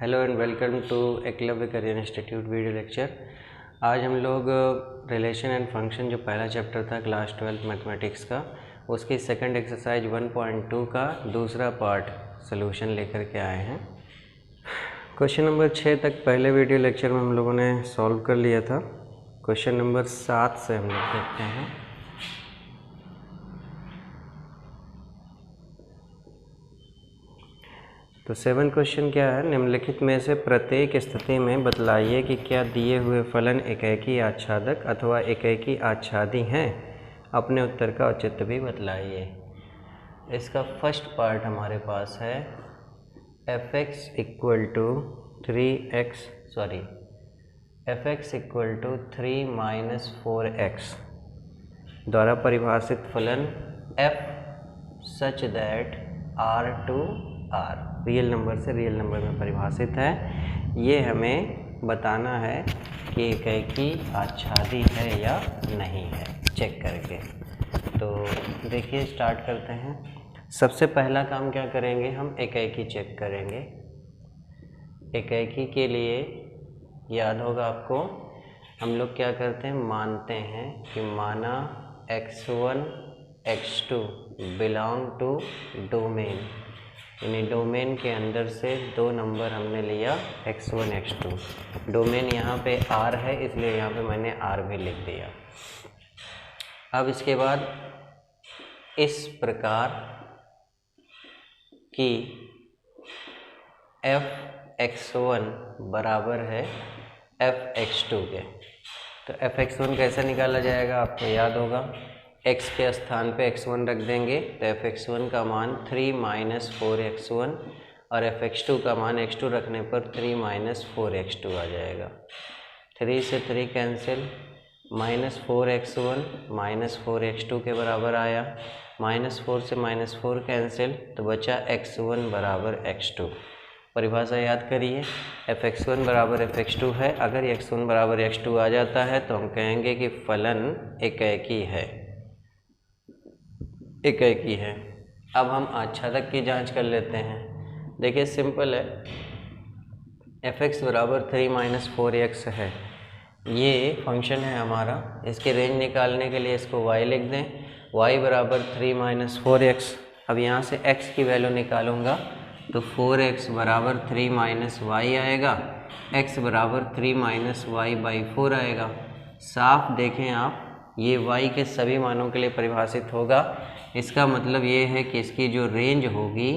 Hello and welcome to Eklavya career institute video lecture. आज हम लोग रिलेशन एंड फंक्शन जो पहला चैप्टर था क्लास 12 मैथमेटिक्स का, उसकी सेकंड एक्सरसाइज 1.2 का दूसरा पार्ट सॉल्यूशन लेकर के आए हैं। क्वेश्चन नंबर 6 तक पहले वीडियो लेक्चर में हम लोगों ने सॉल्व कर लिया था। क्वेश्चन नंबर 7 से हम लोग देखते हैं। तो 7 क्वेश्चन क्या है, निम्नलिखित में से प्रत्येक स्थिति में बतलाइए कि क्या दिए हुए फलन एकेकी आच्छादक अथवा एकेकी आच्छादी हैं। अपने उत्तर का औचित्य भी बतलाइए। इसका फर्स्ट पार्ट हमारे पास है fx equal to 3 minus 4x द्वारा परिभाषित फलन f such that r to r real number से रियल नंबर में परिभाषित है। ये हमें बताना है कि एकेकी आच्छादी है या नहीं है, चेक करके। तो देखिए स्टार्ट करते हैं। सबसे पहला काम क्या करेंगे, हम एकेकी चेक करेंगे। एकेकी के लिए याद होगा आपको, हम लोग क्या करते हैं, मानते हैं कि माना x1 x2 belong to domain, यानी डोमेन के अंदर से दो नंबर हमने लिया x1 x2। डोमेन यहाँ पे R है, इसलिए यहाँ पे मैंने R भी लिख दिया। अब इसके बाद इस प्रकार कि f(x1) बराबर है f(x2) के। तो f(x1) कैसे निकाला जाएगा, आपको याद होगा, x के स्थान पे x1 रख देंगे तो f(x1) का मान 3 माइनस 4x1 और f(x2) का मान x2 रखने पर 3 माइनस 4x2 आ जाएगा। 3 से 3 cancel, minus 4x1 minus 4x2 के बराबर आया। माइनस 4 से माइनस 4 कैंसिल, तो बचा x1 बराबर x2। परिभाषा याद करिए, f(x1) बराबर f(x2) है। अगर x1 बराबर x2 आ जाता है तो हम कहेंगे कि फलन एकेकी है, एकेकी है। अब हम आच्छादक की जांच कर लेते हैं। देखिए सिंपल है, fx बराबर 3 माइनस 4x है, ये फंक्शन है हमारा। इसके रेंज निकालने के लिए इसको y लिख दें, y बराबर 3 माइनस 4x। अब यहाँ से x की वैल्यू निकालूंगा तो 4x बराबर 3 माइनस y आएगा, x बराबर 3 माइनस y बाई 4 आएगा। साफ देखें आप, ये y के सभी मानों के लिए परिभाषित होगा। इसका मतलब ये है कि इसकी जो रेंज होगी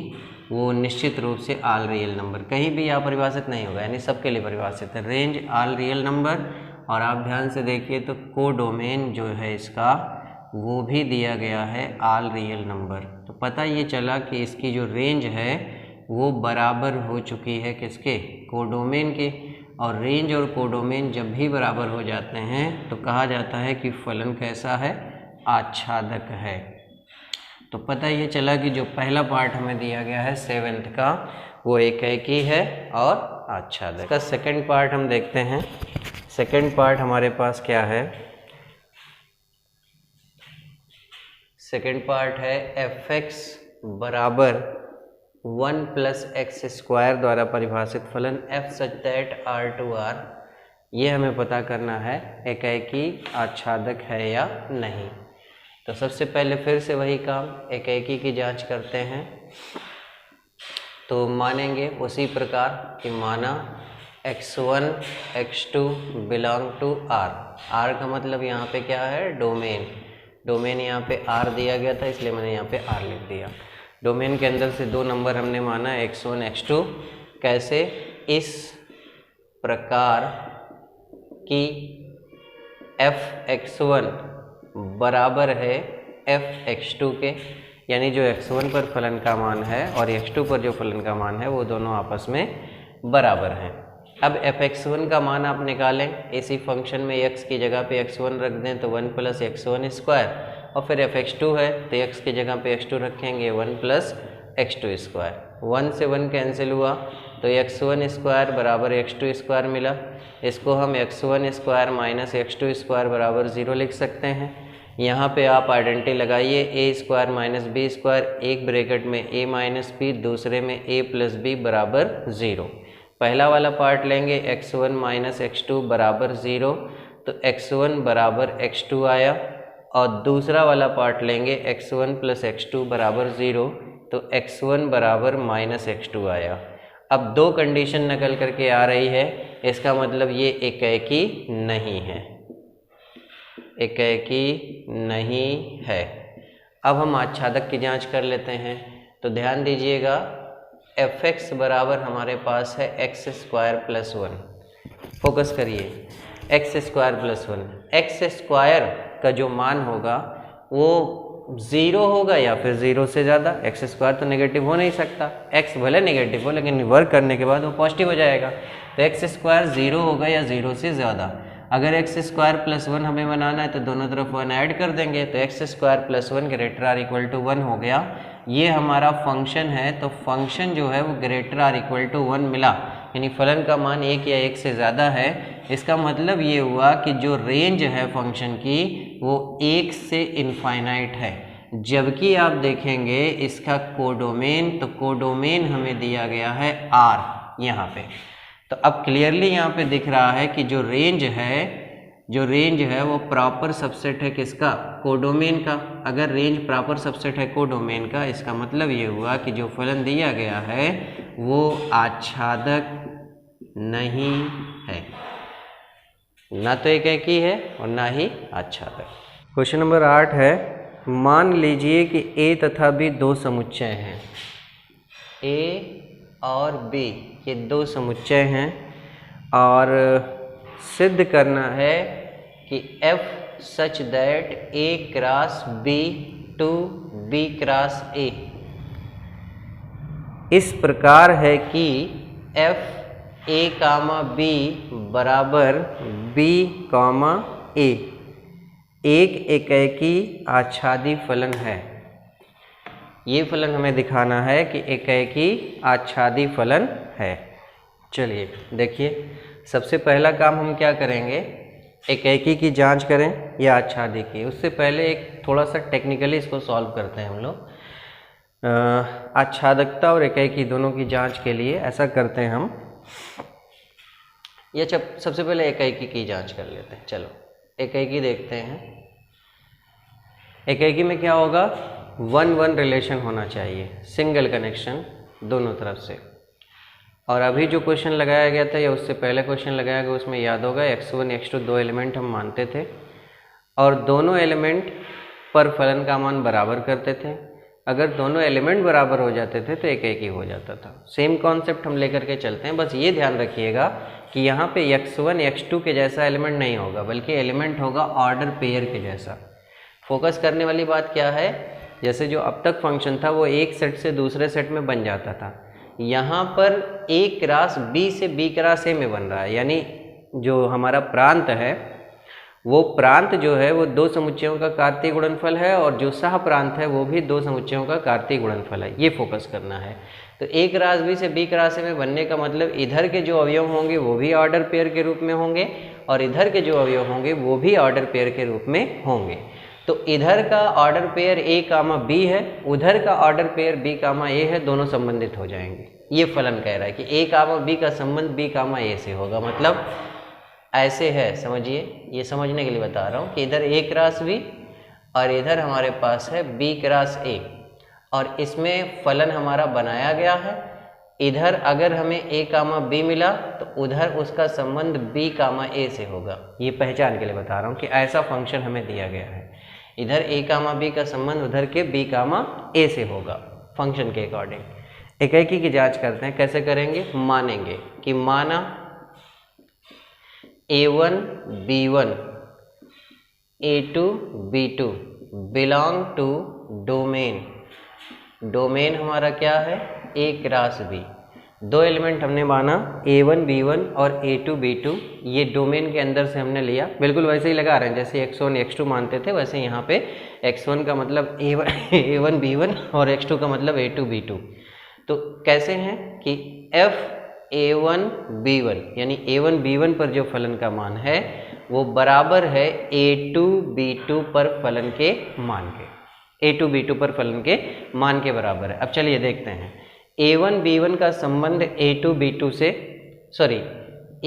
वो निश्चित रूप से ऑल रियल नंबर, कहीं भी यहाँ परिभाषित नहीं होगा, यानी सबके लिए परिभाषित है। Range all real number. और आप ध्यान से देखिए तो कोडोमेन जो है इसका, वो भी दिया गया है ऑल रियल नंबर। तो पता ये चला कि इसकी जो रेंज है वो बराबर हो चुकी है किसके, कोडोमेन के। और रेंज और कोडोमेन जब भी बराबर हो जाते हैं तो कहा जाता है कि फलन कैसा है, आच्छादक है। तो पता ये चला कि जो पहला पार्ट हमें दिया गया है 7th का, वो एकेकी है और आच्छादक। का सेकंड पार्ट हम देखते हैं। सेकंड पार्ट हमारे पास क्या है, सेकंड पार्ट है fx बराबर 1 प्लस एक्स स्क्वायर द्वारा परिभाषित फलन f such that r to r। ये हमें पता करना है एकेकी आच्छादक है या नहीं। तो सबसे पहले फिर से वही काम, एकेकी की जांच करते हैं। तो मानेंगे उसी प्रकार कि माना x1 x2 belong to r। r का मतलब यहाँ पे क्या है, डोमेन। डोमेन यहाँ पे r दिया गया था, इसलिए मैंने यहाँ पे r लिख दिया। डोमेन के अंदर से दो नंबर हमने माना x1 x2। कैसे, इस प्रकार कि f(x1) बराबर है f(x2) के, यानी जो x1 पर फलन का मान है और x2 पर जो फलन का मान है वो दोनों आपस में बराबर हैं। अब f(x1) का मान आप निकालें, इसी फंक्शन में x की जगह पे x1 रख दें तो 1 प्लस x1 स्क्वायर, और फिर f(x2) है तो x की जगह पे x2 रखेंगे 1 प्लस x2 स्क्वायर। 1 से 1 कैंसिल हुआ तो x1 स्क्वायर बराबर x2 स्क्वायर मिला। इसको हम x1 square minus x2 square बराबर 0 लिख सकते हैं। यहाँ पे आप आइडेंटिटी लगाइए, ए स्क्वायर माइनस बी स्क्वायर, एक ब्रैकेट में a माइनस बी, दूसरे में a प्लस बी बराबर 0। पहला वाला पार्ट लेंगे x1 माइनस x2 बराबर 0, तो x1 बराबर x2 आया, और दूसरा वाला पार्ट लेंगे x1 प्लस x2 बराबर 0, तो x1 बराबर माइनस x2 आया। अब दो कंडीशन निकल करके आ रही है, इसका मतलब ये एकाएकी नहीं है, एकाएकी नहीं है। अब हम आच्छादक की जांच कर लेते हैं। तो ध्यान दीजिएगा, fx बराबर हमारे पास है x स्क्वायर प्लस 1। फोकस करिए, x square plus 1, x square का जो मान होगा वो 0 होगा या फिर 0 से ज़्यादा। एक्स स्क्वायर तो नेगेटिव हो नहीं सकता, x भले नेगेटिव हो लेकिन वर्क करने के बाद वो पॉजिटिव हो जाएगा। तो एक्स स्क्वायर 0 होगा या 0 से ज़्यादा। अगर एक्स स्क्वायर प्लस 1 हमें बनाना है तो दोनों तरफ 1 ऐड कर देंगे, तो x square plus 1 greater or equal to 1 हो गया। ये हमारा फंक्शन है, तो फंक्शन जो है वो ग्रेटर आर इक्वल टू 1 मिला, यानी फलन का मान 1 या 1 से ज़्यादा है। इसका मतलब ये हुआ कि जो रेंज है फंक्शन की वो 1 से इनफाइनाइट है। जबकि आप देखेंगे इसका कोडोमेन, तो कोडोमेन हमें दिया गया है R यहाँ पे। तो अब क्लियरली यहाँ पे दिख रहा है कि जो रेंज है वो प्रॉपर सबसेट है किसका, कोडोमेन का। अगर रेंज प्रॉपर सबसेट है कोडोमेन का, इसका मतलब ये हुआ कि जो फलन दिया गया है वो आच्छादक नहीं है, ना तो एकाएकी है और ना ही आच्छादक। क्वेश्चन नंबर 8 है, मान लीजिए कि A तथा B दो समुच्चय हैं, A और B ये दो समुच्चय हैं, और सिद्ध करना है कि F such that A cross B to B cross A इस प्रकार है कि F A कामा B बराबर B कामा A एक एकाएकी आच्छादी फलन है। ये फलन हमें दिखाना है कि एकाएकी आच्छादी फलन है। चलिए देखिए, सबसे पहला काम हम क्या करेंगे, एकाएकी की जांच करें या आच्छादी की। उससे पहले एक थोड़ा सा टेक्निकली इसको सॉल्व करते हैं हम लोग। आच्छादकता और एकाएकी दोनों की जांच के लिए ऐसा करते हैं हम, या सबसे पहले एकाएकी की जांच कर लेते हैं। चलो एकाएकी देखते हैं। एकाएकी में क्या होगा, 1-1 रिलेशन होना चाहिए, सिंगल कनेक्शन दोनों तरफ से। और अभी जो क्वेश्चन लगाया गया था या उससे पहले क्वेश्चन लगाया गया उसमें याद होगा x1 x2 दो एलिमेंट हम मानते थे, और दोनों एलिमेंट पर फलन का मान बराबर करते थे। अगर दोनों एलिमेंट बराबर हो जाते थे तो एकाएकी हो जाता था। सेम कॉन्सेप्ट हम लेकर के चलते हैं। बस ये ध्यान रखिएगा कि यहाँ पे x1 x2 के जैसा एलिमेंट नहीं होगा, बल्कि एलिमेंट होगा ऑर्डर पेयर के जैसा। फोकस करने वाली बात क्या है, जैसे जो अब तक फंक्शन था वो एक सेट से दूसरे सेट में बन जाता था, यहाँ पर A क्रॉस B से B क्रॉस A में बन रहा है। यानी जो हमारा प्रांत है वो प्रांत जो है वो दो समुच्चयों का कार्तीय गुणनफल है, और जो सह प्रांत है वो भी दो समुच्चयों का कार्तीय गुणनफल है। ये फोकस करना है। तो A क्रॉस B से B क्रॉस A में बनने का मतलब इधर के जो अवयव होंगे वो भी ऑर्डर पेयर के रूप में होंगे, और इधर के जो अवयव होंगे वो भी ऑर्डर पेयर के रूप में होंगे। तो इधर का order pair A comma B है, उधर का order pair B comma A है, दोनों संबंधित हो जाएंगे। ये फलन कह रहा है कि A कामा B का संबंध B कामा A से होगा। मतलब ऐसे है, समझिए, ये समझने के लिए बता रहा हूँ कि इधर A क्रॉस B और इधर हमारे पास है B क्रॉस A, और इसमें फलन हमारा बनाया गया है। इधर अगर हमें A कामा B मिला तो उधर उसका संबंध B कामा A से होगा। ये पहचान के लिए बता रहा हूँ कि ऐसा फंक्शन हमें दिया गया है। इधर A कामा B का संबंध उधर के B कामा A से होगा फंक्शन के अकॉर्डिंग। एकाएकी की जांच करते हैं। कैसे करेंगे, मानेंगे कि माना A1 B1 A2 B2 belong to domain. Domain हमारा क्या है, A क्रॉस B। दो एलिमेंट हमने माना A1 B1 और A2 B2, ये डोमेन के अंदर से हमने लिया। बिल्कुल वैसे ही लगा रहे हैं जैसे x1 x2 मानते थे, वैसे यहाँ पे x1 का मतलब A1 B1 और x2 का मतलब A2 B2। तो कैसे हैं कि f A1 B1 यानी A1 B1 पर जो फलन का मान है वो बराबर है A2 B2 पर फलन के मान के, A2 B2 पर फलन के मान के बराबर है। अब चलिए देखते हैं, A1 B1 का संबंध A2 B2 से सॉरी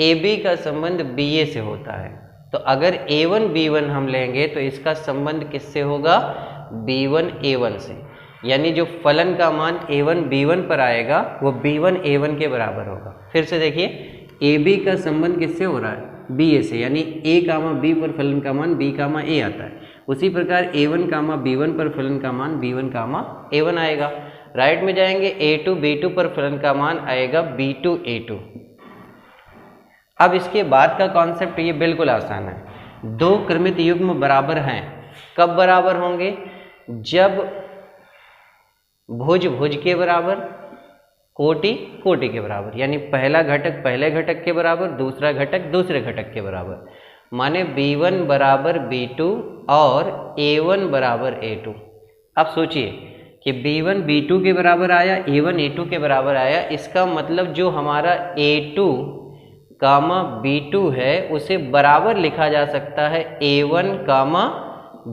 AB का संबंध BA से होता है। तो अगर A1 B1 हम लेंगे तो इसका संबंध किससे होगा? B1 A1 से। यानी जो फलन का मान A1 B1 पर आएगा वो B1 A1 के बराबर होगा। फिर से देखिए AB का संबंध किससे हो रहा है? BA से, यानी A कामा B पर फलन का मान B कामा A आता है। उसी प्रकार A1 कामा B1 पर फलन का मान B1 कामा A1 आएगा। राइट में जाएंगे A2 B2 पर फलन का मान आएगा B2 A2। अब इसके बाद का कॉन्सेप्ट ये बिल्कुल आसान है। दो क्रमित युग्म बराबर हैं, कब बराबर होंगे? जब भुज भुज के बराबर, कोटि कोटि के बराबर, यानी पहला घटक पहले घटक के बराबर, दूसरा घटक दूसरे घटक के बराबर। माने B1 बराबर B2 और A1 बराबर A2। अब सोचिए कि B1 B2 के बराबर आया, A1 A2 के बराबर आया, इसका मतलब जो हमारा A2 कामा B2 है उसे बराबर लिखा जा सकता है A1 कामा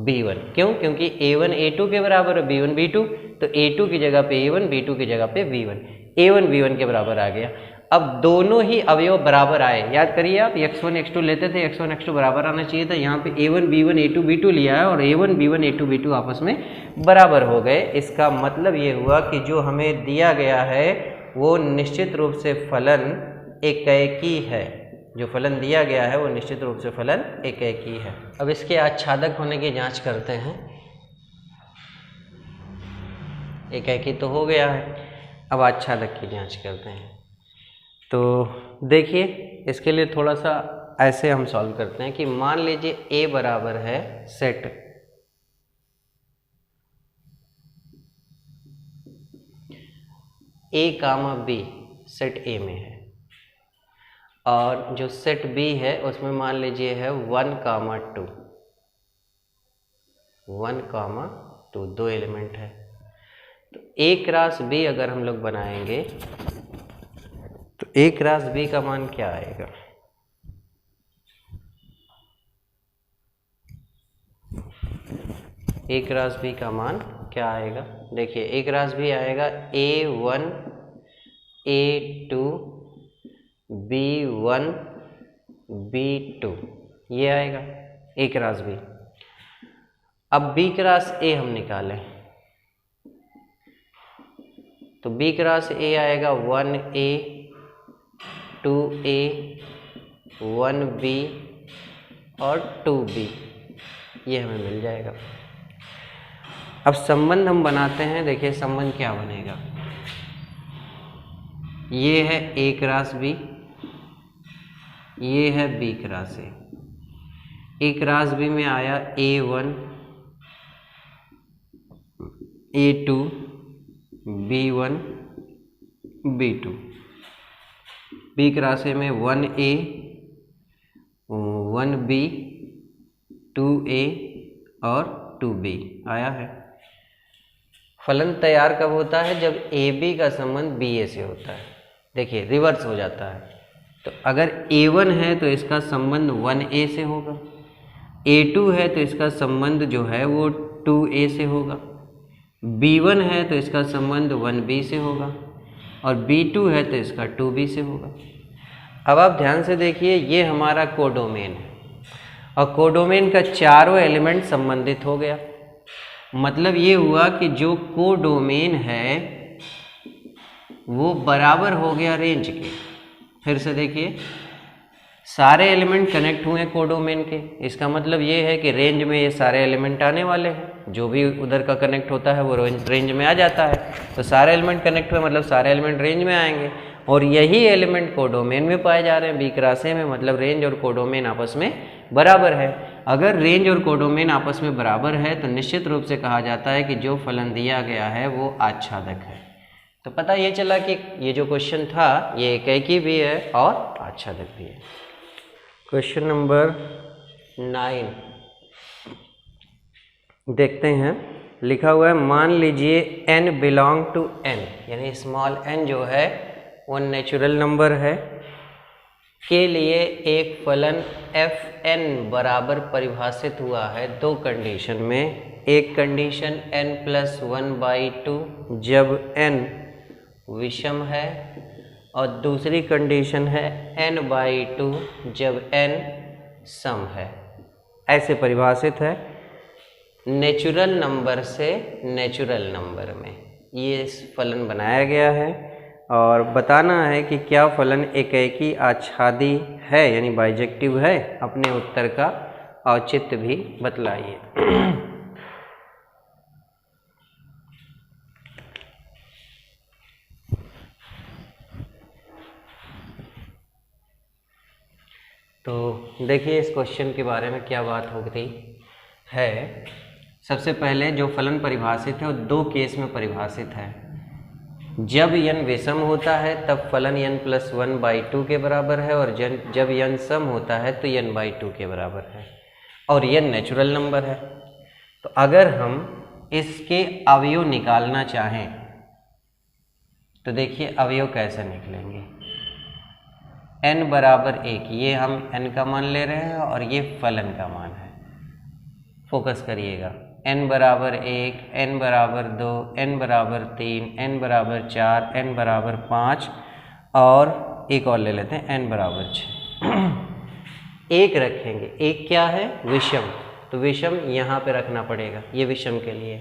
B1। क्यों? क्योंकि A1 A2 के बराबर है, B1 B2, तो A2 की जगह पे A1, B2 की जगह पे B1, A1 B1 के बराबर आ गया। अब दोनों ही अवयव बराबर आए। याद करिए आप x1 x2 लेते थे, x1 x2 बराबर आना चाहिए था। यहाँ पे A1 B1 A2 B2 लिया है और A1 B1 A2 B2 आपस में बराबर हो गए। इसका मतलब ये हुआ कि जो हमें दिया गया है वो निश्चित रूप से फलन एकेकी है। जो फलन दिया गया है वो निश्चित रूप से फलन एकेकी है। अब इसके आच्छादक होने की जांच करते हैं। एकेकी तो हो गया है, अब आच्छादक की जांच करते हैं। तो देखिए इसके लिए थोड़ा सा ऐसे हम सॉल्व करते हैं कि मान लीजिए A बराबर है set A comma B set A में है, और जो सेट B है उसमें मान लीजिए है 1 कामा 2, 1 कामा 2 दो एलिमेंट है। तो A क्रॉस B अगर हम लोग बनाएंगे तो A क्रॉस B का मान क्या आएगा? A क्रॉस B का मान क्या आएगा? देखिए A क्रॉस B आएगा A1 A2 B1 B2, ये आएगा A क्रॉस B। अब B क्रॉस A हम निकालें तो B क्रॉस A आएगा 1A 2A 1B और 2B, ये हमें मिल जाएगा। अब संबंध हम बनाते हैं। देखिए संबंध क्या बनेगा? ये है A क्रॉस B, ये है B cross A। A cross B में आया A1 A2 B1 B2। B cross A में 1A 1B 2A और 2B आया है। फलन तैयार कब होता है? जब AB का संबंध BA से होता है। देखिए रिवर्स हो जाता है। तो अगर A1 है तो इसका संबंध 1A से होगा, A2 है तो इसका संबंध जो है वो 2A से होगा, B1 है तो इसका संबंध 1B से होगा, और B2 है तो इसका 2B से होगा। अब आप ध्यान से देखिए, ये हमारा कोडोमेन है और कोडोमेन का चारों एलिमेंट संबंधित हो गया। मतलब ये हुआ कि जो कोडोमेन है वो बराबर हो गया रेंज के। फिर से देखिए सारे एलिमेंट कनेक्ट हुए कोडोमेन के, इसका मतलब ये है कि रेंज में ये सारे एलिमेंट आने वाले हैं। जो भी उधर का कनेक्ट होता है वो रेंज में आ जाता है। तो सारे एलिमेंट कनेक्ट हुए मतलब सारे एलिमेंट रेंज में आएंगे, और यही एलिमेंट कोडोमेन में पाए जा रहे हैं B क्रॉस A में। मतलब रेंज और कोडोमेन आपस में बराबर है। अगर रेंज और कोडोमेन आपस में बराबर है तो निश्चित रूप से कहा जाता है कि जो फलन दिया गया है वो आच्छादक है। तो पता ये चला कि ये जो क्वेश्चन था ये एकेकी भी है और आच्छादक भी है। क्वेश्चन नंबर 9 देखते हैं। लिखा हुआ है मान लीजिए n बिलोंग टू n, यानी स्मॉल n जो है वो नेचुरल नंबर है, के लिए एक फलन fn बराबर परिभाषित हुआ है दो कंडीशन में। एक कंडीशन n+1/2 जब n विषम है, और दूसरी कंडीशन है n/2 जब n सम है। ऐसे परिभाषित है नेचुरल नंबर से नेचुरल नंबर में ये फलन बनाया गया है और बताना है कि क्या फलन एकेकी आच्छादी है यानी बाइजेक्टिव है। अपने उत्तर का औचित्य भी बतलाइए। तो देखिए इस क्वेश्चन के बारे में क्या बात हो गई है। सबसे पहले जो फलन परिभाषित है वो दो केस में परिभाषित है। जब n विषम होता है तब फलन n+1/2 के बराबर है और जब n सम होता है तो n/2 के बराबर है और n नेचुरल नंबर है। तो अगर हम इसके अवयव निकालना चाहें तो देखिए अवयव कैसे निकलेंगे। n बराबर 1 ये हम n का मान ले रहे हैं और ये फलन का मान है। फोकस करिएगा। n बराबर 1, n बराबर 2, n बराबर 3, n बराबर 4, n बराबर 5 और एक और ले लेते हैं n बराबर 6। एक रखेंगे। एक क्या है? विषम। तो विषम यहाँ पे रखना पड़ेगा ये विषम के लिए।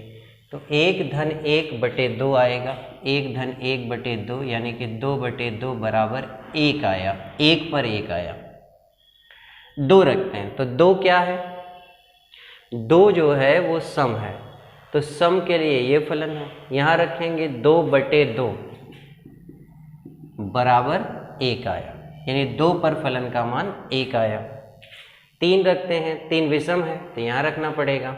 तो 1-1/2 आएगा। 1-1/2 यानी कि 2/2 बराबर 1 आया। 1 पर 1 आया। 2 रखते हैं तो 2 क्या है? 2 जो है वो सम है तो सम के लिए ये फलन है। यहाँ रखेंगे 2/2 बराबर 1 आया यानी 2 पर फलन का मान 1 आया। 3 रखते हैं। 3 विषम है तो यहाँ रखना पड़ेगा।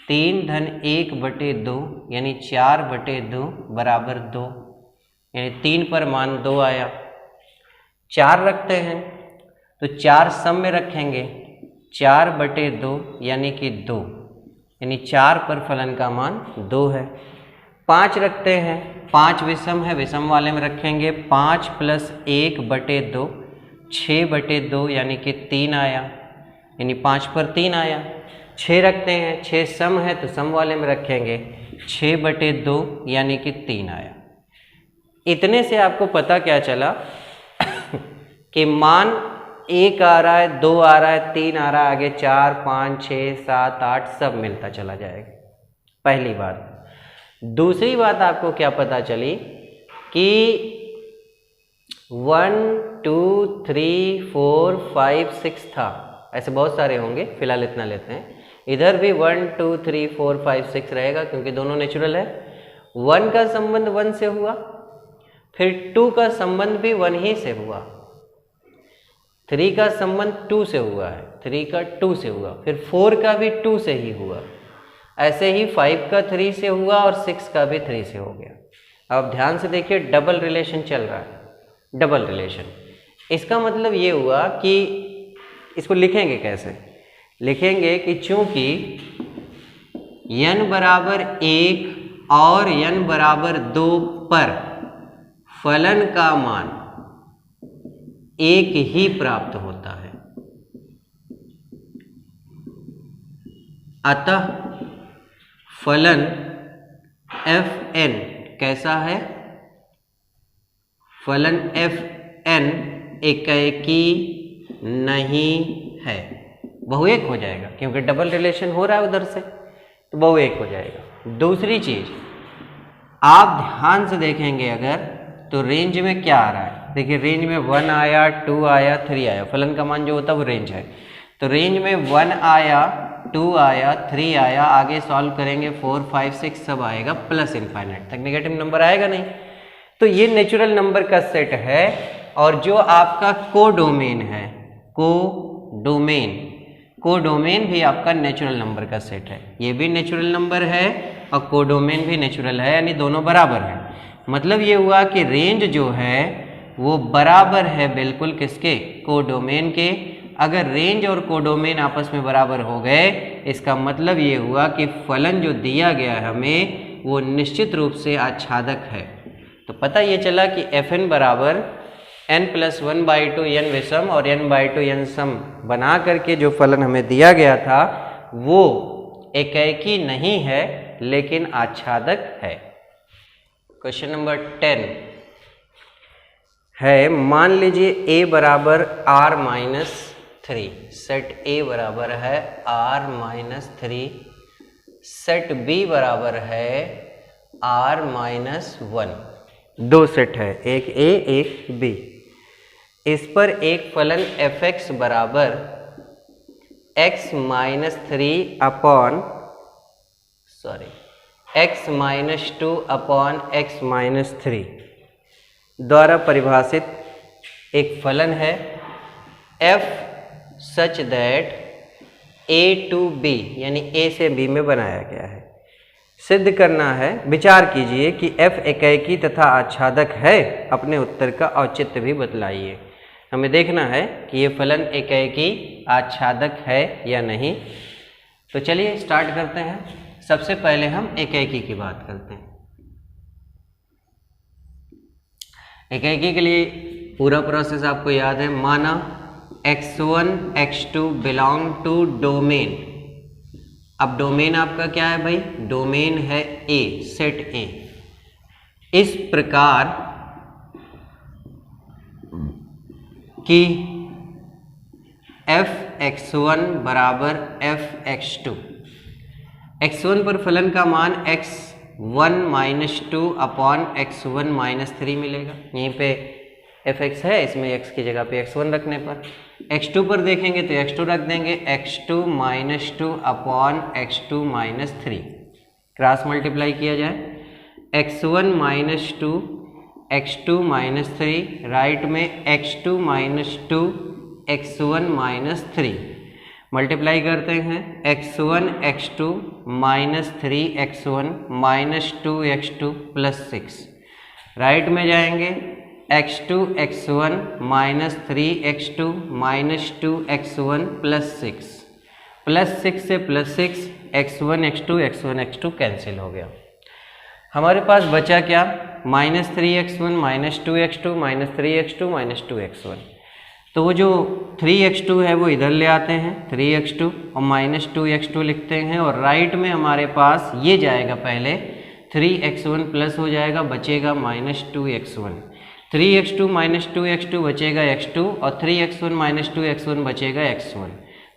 3-1/2 यानी 4/2 बराबर 2 यानी 3 पर मान 2 आया। 4 रखते हैं तो 4 सम में रखेंगे। 4/2 यानी कि 2 यानी 4 पर फलन का मान 2 है। 5 रखते हैं। 5 विषम है विषम वाले में रखेंगे। 5 + 1/2 6/2 यानी कि 3 आया यानी 5 पर 3 आया। 6 रखते हैं। 6 सम है तो सम वाले में रखेंगे। 6/2 यानी कि 3 आया। इतने से आपको पता क्या चला कि मान 1 आ रहा है, 2 आ रहा है, 3 आ रहा है, आगे 4, 5, 6, 7, 8 सब मिलता चला जाएगा। पहली बात। दूसरी बात आपको क्या पता चली कि 1, 2, 3, 4, 5, 6 था। ऐसे बहुत सारे होंगे, फिलहाल इतना लेते हैं। इधर भी 1, 2, 3, 4, 5, 6 रहेगा क्योंकि दोनों नेचुरल है। 1 का संबंध 1 से हुआ, फिर 2 का संबंध भी 1 ही से हुआ। 3 का संबंध 2 से हुआ है, 3 का 2 से हुआ, फिर 4 का भी 2 से ही हुआ। ऐसे ही 5 का 3 से हुआ और 6 का भी 3 से हो गया। अब ध्यान से देखिए डबल रिलेशन चल रहा है। डबल रिलेशन इसका मतलब ये हुआ कि इसको लिखेंगे कैसे? लिखेंगे कि चूंकि n बराबर 1 और n बराबर 2 पर फलन का मान 1 ही प्राप्त होता है, अतः फलन fn कैसा है? फलन fn एकेकी नहीं है। बहुएक हो जाएगा क्योंकि डबल रिलेशन हो रहा है उधर से, तो बहुएक हो जाएगा। दूसरी चीज आप ध्यान से देखेंगे अगर तो रेंज में क्या आ रहा है। देखिए रेंज में 1 आया, 2 आया, 3 आया। फलन का मान जो होता है वो रेंज है। तो रेंज में 1 आया, 2 आया, 3 आया, आगे सॉल्व करेंगे 4, 5, 6 सब आएगा प्लस इनफाइनाइट तक। नेगेटिव नंबर आएगा नहीं। तो ये नेचुरल नंबर का सेट है और जो आपका कोडोमेन है, कोडोमेन भी आपका नेचुरल नंबर का सेट है। ये भी नेचुरल नंबर है और कोडोमेन भी नेचुरल है यानी दोनों बराबर है। मतलब ये हुआ कि रेंज जो है वो बराबर है बिल्कुल किसके? कोडोमेन के। अगर रेंज और कोडोमेन आपस में बराबर हो गए इसका मतलब ये हुआ कि फलन जो दिया गया है हमें वो निश्चित रूप से आच्छादक है। तो पता ये चला कि fn बराबर n+1/2 n विषम और n/2 n सम बना करके जो फलन हमें दिया गया था वो एकेकी नहीं है लेकिन आच्छादक है। क्वेश्चन नंबर 10, है, मान लीजिए a बराबर r माइनस 3, सेट a बराबर है r माइनस 3, सेट b बराबर है r माइनस 1, दो सेट है, एक a एक b। इस पर एक फलन f(x) बराबर x minus 3 upon x minus 2 upon x minus 3 द्वारा परिभाषित एक फलन है f such that a to b यानी a से b में बनाया गया है। सिद्ध करना है, विचार कीजिए कि f एकाएकी तथा आच्छादक है, अपने उत्तर का औचित्य भी बतलाइए। हमें देखना है कि ये फलन एकाएकी आच्छादक है या नहीं। तो चलिए स्टार्ट करते हैं। सबसे पहले हम एकाएकी की बात करते हैं। एकाएकी के लिए पूरा प्रोसेस आपको याद है। माना x1 x2 belong to domain. अब डोमेन आपका क्या है भाई? डोमेन है A, सेट A। इस प्रकार कि f(x1) बराबर f(x2)। x1 पर फलन का मान x1 minus 2 upon x1 minus 3 मिलेगा। यहीं पे f(x) है, इसमें x की जगह पे x1 रखने पर। x2 पर देखेंगे तो x2 रख देंगे, x2 minus 2 upon x2 minus 3। Cross multiply किया जाए, x1 minus 2 x2 minus 3, right में x2 minus 2 x1 minus 3 multiply करते हैं, x1 x2 minus 3 x1 minus 2 x2 plus 6। Right में जाएंगे, x2 x1 minus 3 x2 minus 2 x1 plus 6, plus 6 से plus 6, x1 x2 cancel हो गया। हमारे पास बचा क्या? Minus 3x1 minus 2x2 minus 3x2 minus 2x1। तो वो जो 3x2 है वो इधर ले आते हैं, 3x2 और माइनस 2x2 लिखते हैं, और राइट में हमारे पास ये जाएगा, पहले 3x1 प्लस हो जाएगा, बचेगा minus 2x1। 3x2 minus 2x2 बचेगा x2, और 3x1 माइनस 2x1 बचेगा x1।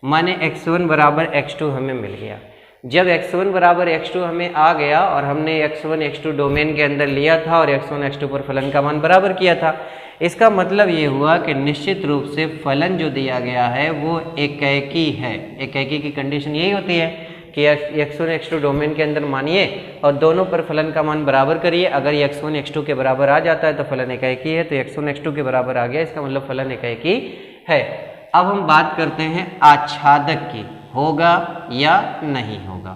माने x1 बराबर x2 हमें मिल गया। जब x1 बराबर x2 हमें आ गया और हमने x1 x2 डोमेन के अंदर लिया था और x1 x2 पर फलन का मान बराबर किया था, इसका मतलब ये हुआ कि निश्चित रूप से फलन जो दिया गया है वो एकाएकी है। एकाएकी की कंडीशन यही होती है कि x1 x2 डोमेन के अंदर मानिए और दोनों पर फलन का मान बराबर करिए। अगर ये x1 x2 के बराबर आ जाता है तो फलन एकाएकी है, तो x1 x2 के बराबर आ गया, इसका मतलब फलन एकाएकी है। अब हम बात करते हैं आच्छादक की, होगा या नहीं होगा।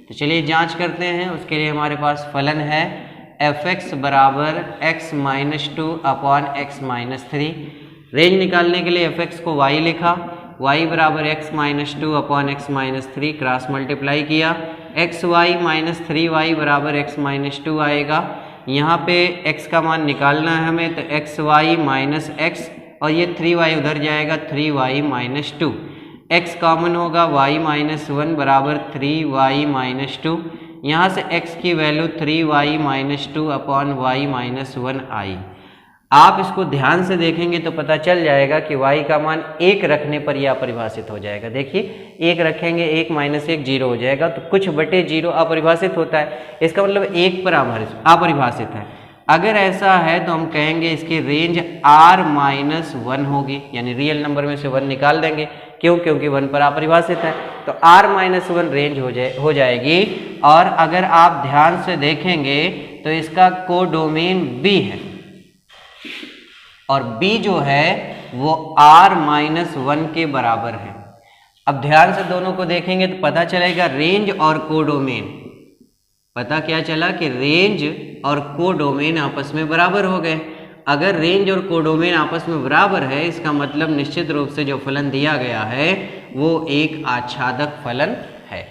तो चलिए जांच करते हैं। उसके लिए हमारे पास फलन है f(x) बराबर x minus 2 upon x minus 3। Range निकालने के लिए f(x) को y लिखा, y बराबर x minus 2 upon x minus 3, cross multiply किया, xy माइनस 3y बराबर x माइनस 2 आएगा। यहाँ पे x का मान निकालना है हमें, तो xy माइनस x, और ये 3y उधर जाएगा, 3y माइनस 2। x कॉमन होगा, y माइनस 1 बराबर 3y माइनस 2। यहाँ से x की value 3y minus 2 upon y minus 1 आई। आप इसको ध्यान से देखेंगे तो पता चल जाएगा कि y का मान 1 रखने पर यह अपरिभाषित हो जाएगा। देखिए 1 रखेंगे, 1 माइनस 1 0 हो जाएगा, तो कुछ बटे 0 अपरिभाषित होता है, इसका मतलब 1 पर अपरिभाषित है। अगर ऐसा है तो हम कहेंगे इसकी रेंज r माइनस 1 होगी, यानी रियल नंबर में से 1 निकाल देंगे। क्यों? क्योंकि 1 पर अपरिभाषित है, तो r माइनस 1 रेंज हो जाएगी। और अगर आप ध्यान से देखेंगे तो इसका कोडोमेन b है, और b जो है वो r माइनस 1 के बराबर है। अब ध्यान से दोनों को देखेंगे तो पता चलेगा रेंज और कोडोमेन, पता क्या चला कि रेंज और कोडोमेन आपस में बराबर हो गए। अगर रेंज और कोडोमेन आपस में बराबर है, इसका मतलब निश्चित रूप से जो फलन दिया गया है वो एक आच्छादक फलन है।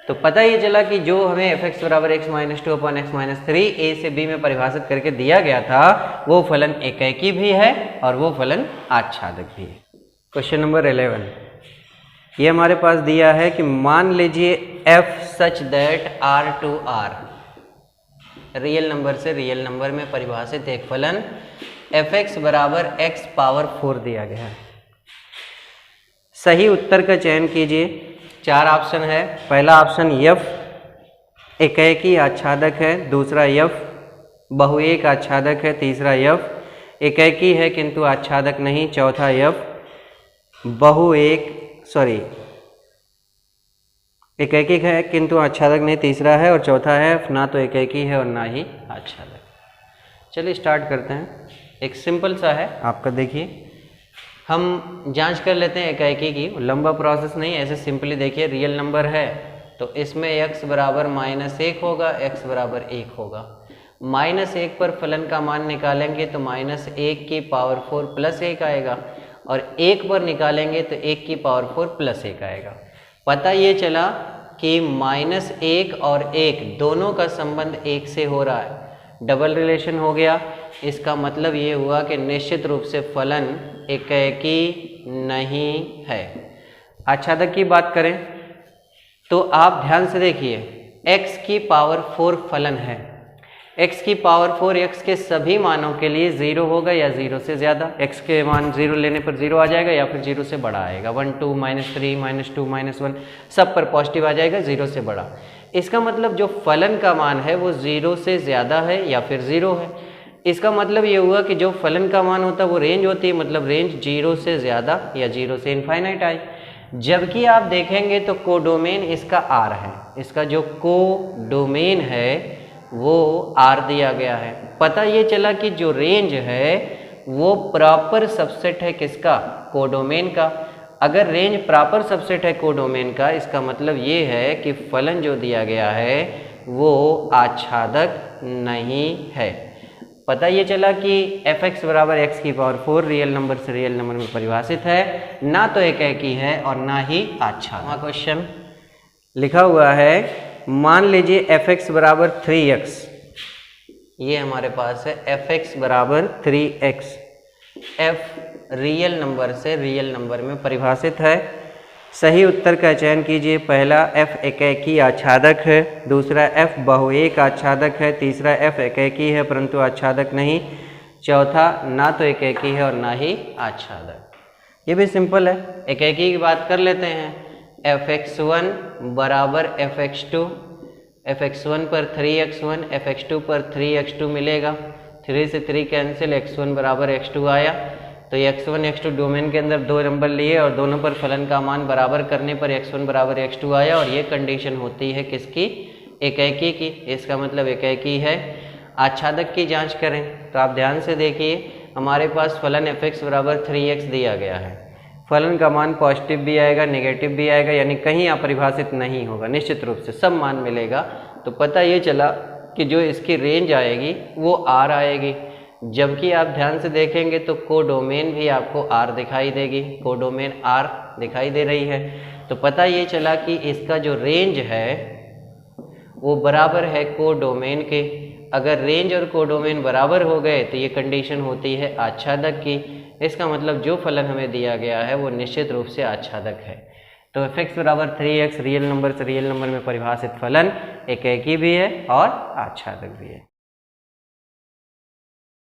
तो पता ये चला कि जो हमें f(x) बराबर x minus 2 upon x minus 3 a से b में परिभाषित करके दिया गया था, वो फलन एकाएकी भी है और वो फलन आच्छादक भी है। क्वेश्चन नंबर 11, ये हमारे पास दिया है कि मान लीजिए f such that r to r, real number से रियल नंबर में परिभाषित एक फलन fx बराबर x पावर 4 दिया गया है। सही उत्तर का चयन कीजिए। 4 ऑप्शन है। पहला ऑप्शन f एकाएकी आच्छादक है, दूसरा f बहुएक आच्छादक है, तीसरा f एकाएकी है किंतु आच्छादक नहीं, चौथा f एकाएकी है किंतु आच्छादक नहीं, तीसरा है, और चौथा है ना तो एकाएकी है और ना ही आच्छादक। चलिए स्टार्ट करते हैं। एक सिंपल सा है आपका, देखिए हम जांच कर लेते हैं एकाएकी की। लंबा प्रोसेस नहीं, ऐसे सिंपली देखिए रियल नंबर है तो इसमें x बराबर -1 होगा, x बराबर 1 होगा। -1 पर फलन का मान निकालेंगे तो -1 की पावर 4 प्लस 1 आएगा, और 1 पर निकालेंगे तो 1 की पावर 4 प्लस 1 आएगा। पता ये चला कि -1 और 1 दोनों का संबंध 1 से हो रहा है, डबल रिलेशन हो गया। इसका मतलब ये हुआ कि निश्चित रूप से फलन एकाएकी नहीं है। आच्छादक की बात करें तो आप ध्यान से देखिए, x की पावर 4 फलन है। x की पावर 4 x के सभी मानों के लिए 0 होगा या 0 से ज़्यादा। x के मान 0 लेने पर 0 आ जाएगा या फिर 0 से बड़ा आएगा। 1 2 -3 -2 -1 सब पर पॉजिटिव आ जाएगा, 0 से बड़ा। इसका मतलब जो फलन का मान है वो 0 से ज़्यादा है या फिर 0 है। इसका मतलब ये हुआ कि जो फलन का मान होता है वो रेंज होती है, मतलब रेंज 0 से ज़्यादा या 0 से इनफाइनाइट आई। जबकि आप देखेंगे तो कोडोमेन इसका R है, इसका जो कोडोमेन है वो R दिया गया है। पता ये चला कि जो रेंज है वो प्रॉपर सबसेट है किसका? कोडोमेन का। अगर रेंज प्रॉपर सबसेट है कोडोमेन का, इसका मतलब ये है कि फलन जो दिया गया है वो आच्छादक नहीं है। पता ये चला कि fx बराबर x की पावर 4 रियल नंबर से रियल नंबर में परिभाषित है, ना तो एकाएकी है और ना ही आच्छादक। क्वेश्चन लिखा हुआ है, मान लीजिए fx बराबर 3x, ये हमारे पास है fx बराबर 3x। f रियल नंबर से रियल नंबर में परिभाषित है। सही उत्तर का चयन कीजिए। पहला f एकाएकी आच्छादक है, दूसरा f बहुएक आच्छादक है, तीसरा f एकाएकी है परंतु आच्छादक नहीं, चौथा ना तो एकाएकी है और ना ही आच्छादक। ये भी सिंपल है। एकाएकी की बात कर लेते हैं। fx1 बराबर fx2, fx1 पर 3x1, fx2 पर 3x2 मिलेगा। 3 से 3 कैंसिल, x1 बराबर x2 आया। तो x1 x2 डोमेन के अंदर दो नंबर लिए और दोनों पर फलन का मान बराबर करने पर x1 बराबर x2 आया, और ये कंडीशन होती है किसकी? एकाएकी की। इसका मतलब एकाएकी है। आच्छादक की जांच करें तो आप ध्यान से देखिए, हमारे पास फलन fx बराबर 3x दिया गया है। फलन का मान पॉजिटिव भी आएगा, नेगेटिव भी आएगा, यानी कहीं अपरिभाषित नहीं होगा, निश्चित रूप से सब मान मिलेगा। तो पता ये चला कि जो इसकी रेंज आएगी वो R आएगी। जबकि आप ध्यान से देखेंगे तो कोडोमेन भी आपको R दिखाई देगी, कोडोमेन R दिखाई दे रही है। तो पता ये चला कि इसका जो रेंज है वो बराबर है कोडोमेन के। अगर रेंज और कोडोमेन बराबर हो गए तो ये कंडीशन होती है आच्छादक की। इसका मतलब जो फलन हमें दिया गया है वो निश्चित रूप से आच्छादक है। तो fx बराबर 3x रियल नंबर से रियल नंबर में परिभाषित फलन एकाएकी भी है और आच्छादक भी है।